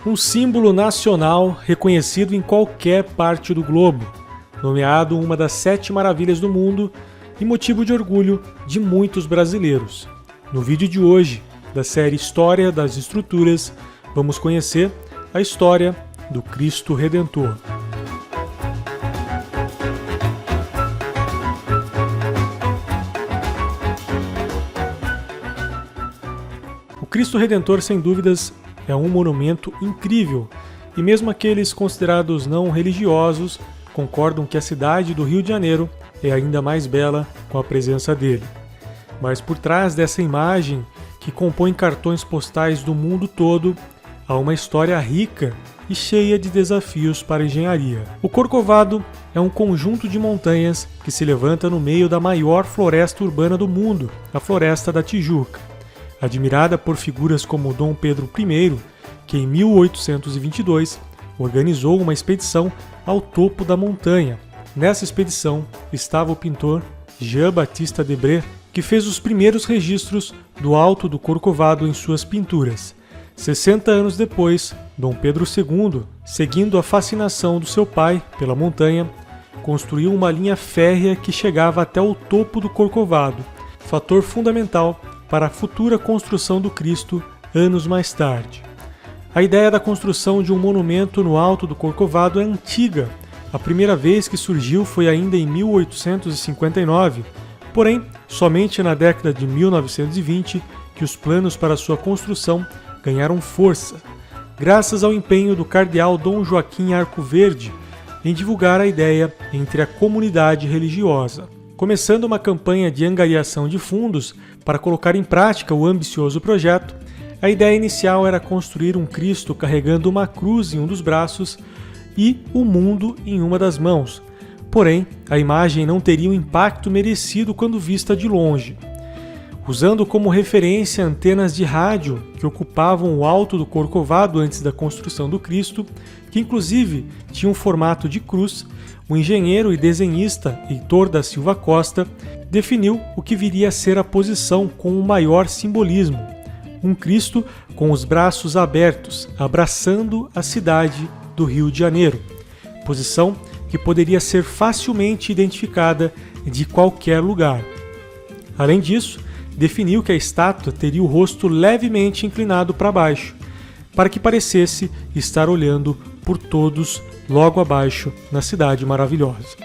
Um símbolo nacional reconhecido em qualquer parte do globo, nomeado uma das 7 maravilhas do mundo e motivo de orgulho de muitos brasileiros. No vídeo de hoje, da série História das Estruturas, vamos conhecer a história do Cristo Redentor. O Cristo Redentor, sem dúvidas, é um monumento incrível, e mesmo aqueles considerados não religiosos concordam que a cidade do Rio de Janeiro é ainda mais bela com a presença dele. Mas por trás dessa imagem, que compõe cartões postais do mundo todo, há uma história rica e cheia de desafios para a engenharia. O Corcovado é um conjunto de montanhas que se levanta no meio da maior floresta urbana do mundo, a Floresta da Tijuca. Admirada por figuras como Dom Pedro I, que em 1822 organizou uma expedição ao topo da montanha. Nessa expedição estava o pintor Jean-Baptiste Debré, que fez os primeiros registros do Alto do Corcovado em suas pinturas. 60 anos depois, Dom Pedro II, seguindo a fascinação do seu pai pela montanha, construiu uma linha férrea que chegava até o topo do Corcovado, fator fundamental para a futura construção do Cristo anos mais tarde. A ideia da construção de um monumento no alto do Corcovado é antiga. A primeira vez que surgiu foi ainda em 1859, porém, somente na década de 1920 que os planos para sua construção ganharam força, graças ao empenho do cardeal Dom Joaquim Arcoverde em divulgar a ideia entre a comunidade religiosa. Começando uma campanha de angariação de fundos para colocar em prática o ambicioso projeto, a ideia inicial era construir um Cristo carregando uma cruz em um dos braços e o mundo em uma das mãos. Porém, a imagem não teria o impacto merecido quando vista de longe. Usando como referência antenas de rádio que ocupavam o alto do Corcovado antes da construção do Cristo, que inclusive tinham um formato de cruz, o engenheiro e desenhista Heitor da Silva Costa definiu o que viria a ser a posição com o maior simbolismo: um Cristo com os braços abertos, abraçando a cidade do Rio de Janeiro, posição que poderia ser facilmente identificada de qualquer lugar. Além disso, definiu que a estátua teria o rosto levemente inclinado para baixo, para que parecesse estar olhando por todos logo abaixo na Cidade Maravilhosa.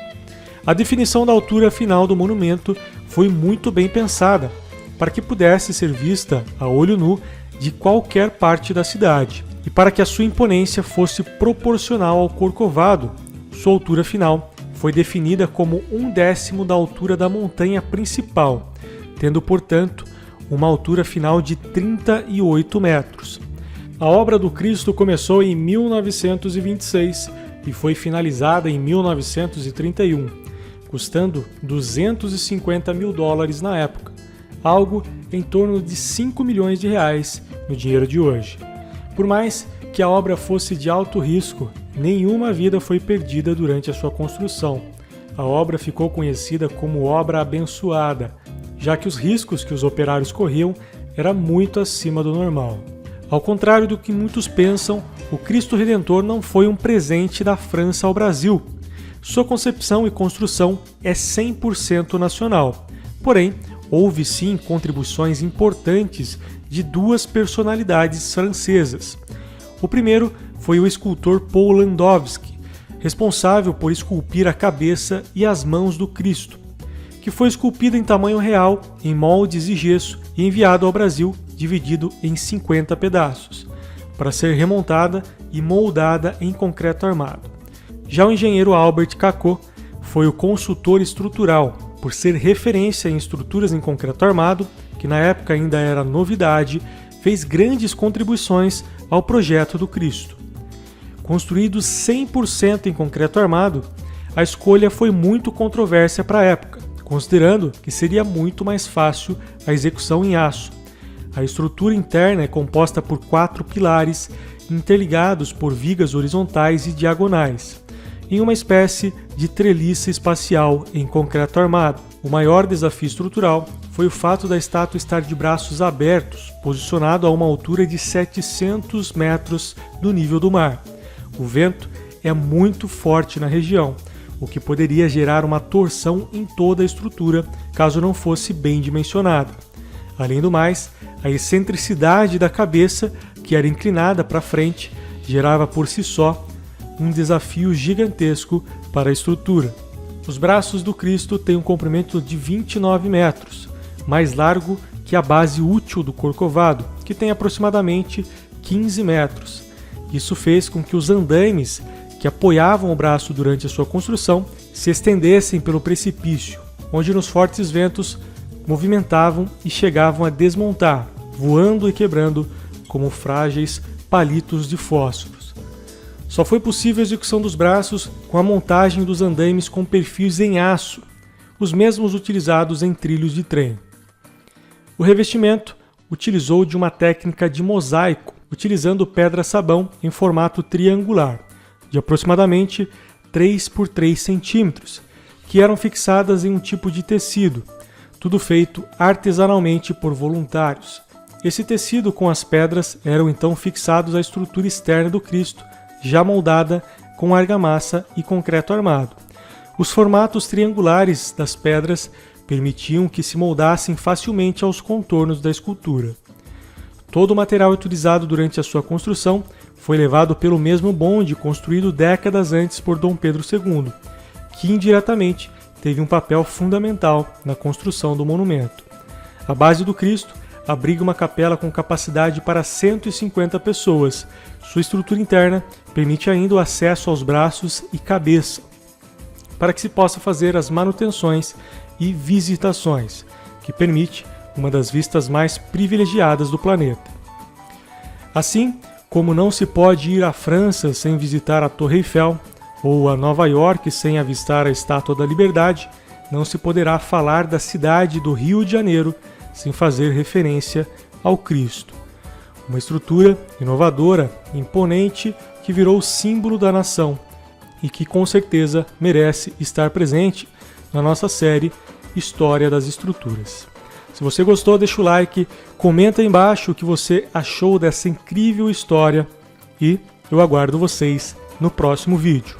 A definição da altura final do monumento foi muito bem pensada, para que pudesse ser vista a olho nu de qualquer parte da cidade, e para que a sua imponência fosse proporcional ao Corcovado. Sua altura final foi definida como 1/10 da altura da montanha principal, tendo, portanto, uma altura final de 38 metros. A obra do Cristo começou em 1926 e foi finalizada em 1931, custando $250 mil na época, algo em torno de 5 milhões de reais no dinheiro de hoje. Por mais que a obra fosse de alto risco, nenhuma vida foi perdida durante a sua construção. A obra ficou conhecida como obra abençoada, já que os riscos que os operários corriam eram muito acima do normal. Ao contrário do que muitos pensam, o Cristo Redentor não foi um presente da França ao Brasil. Sua concepção e construção é 100% nacional. Porém, houve sim contribuições importantes de 2 personalidades francesas. O primeiro foi o escultor Paul Landowski, responsável por esculpir a cabeça e as mãos do Cristo, que foi esculpida em tamanho real, em moldes e gesso e enviado ao Brasil, dividido em 50 pedaços, para ser remontada e moldada em concreto armado. Já o engenheiro Albert Cacot foi o consultor estrutural, por ser referência em estruturas em concreto armado, que na época ainda era novidade, fez grandes contribuições ao projeto do Cristo. Construído 100% em concreto armado, a escolha foi muito controversa para a época, considerando que seria muito mais fácil a execução em aço. A estrutura interna é composta por 4 pilares interligados por vigas horizontais e diagonais, em uma espécie de treliça espacial em concreto armado. O maior desafio estrutural foi o fato da estátua estar de braços abertos, posicionado a uma altura de 700 metros do nível do mar. O vento é muito forte na região, o que poderia gerar uma torção em toda a estrutura caso não fosse bem dimensionada. Além do mais, a excentricidade da cabeça, que era inclinada para frente, gerava por si só um desafio gigantesco para a estrutura. Os braços do Cristo têm um comprimento de 29 metros, mais largo que a base útil do Corcovado, que tem aproximadamente 15 metros. Isso fez com que os andaimes que apoiavam o braço durante a sua construção se estendessem pelo precipício, onde nos fortes ventos movimentavam e chegavam a desmontar, voando e quebrando como frágeis palitos de fósforos. Só foi possível a execução dos braços com a montagem dos andaimes com perfis em aço, os mesmos utilizados em trilhos de trem. O revestimento utilizou de uma técnica de mosaico, utilizando pedra-sabão em formato triangular, de aproximadamente 3 por 3 centímetros, que eram fixadas em um tipo de tecido, tudo feito artesanalmente por voluntários. Esse tecido com as pedras eram então fixados à estrutura externa do Cristo, já moldada com argamassa e concreto armado. Os formatos triangulares das pedras permitiam que se moldassem facilmente aos contornos da escultura. Todo o material utilizado durante a sua construção foi levado pelo mesmo bonde construído décadas antes por Dom Pedro II, que indiretamente teve um papel fundamental na construção do monumento. A base do Cristo abriga uma capela com capacidade para 150 pessoas. Sua estrutura interna permite ainda o acesso aos braços e cabeça, para que se possa fazer as manutenções e visitações, que permite uma das vistas mais privilegiadas do planeta. Assim, como não se pode ir à França sem visitar a Torre Eiffel, ou a Nova York sem avistar a Estátua da Liberdade, não se poderá falar da cidade do Rio de Janeiro sem fazer referência ao Cristo. Uma estrutura inovadora, imponente, que virou símbolo da nação e que com certeza merece estar presente na nossa série História das Estruturas. Se você gostou, deixa o like, comenta aí embaixo o que você achou dessa incrível história e eu aguardo vocês no próximo vídeo.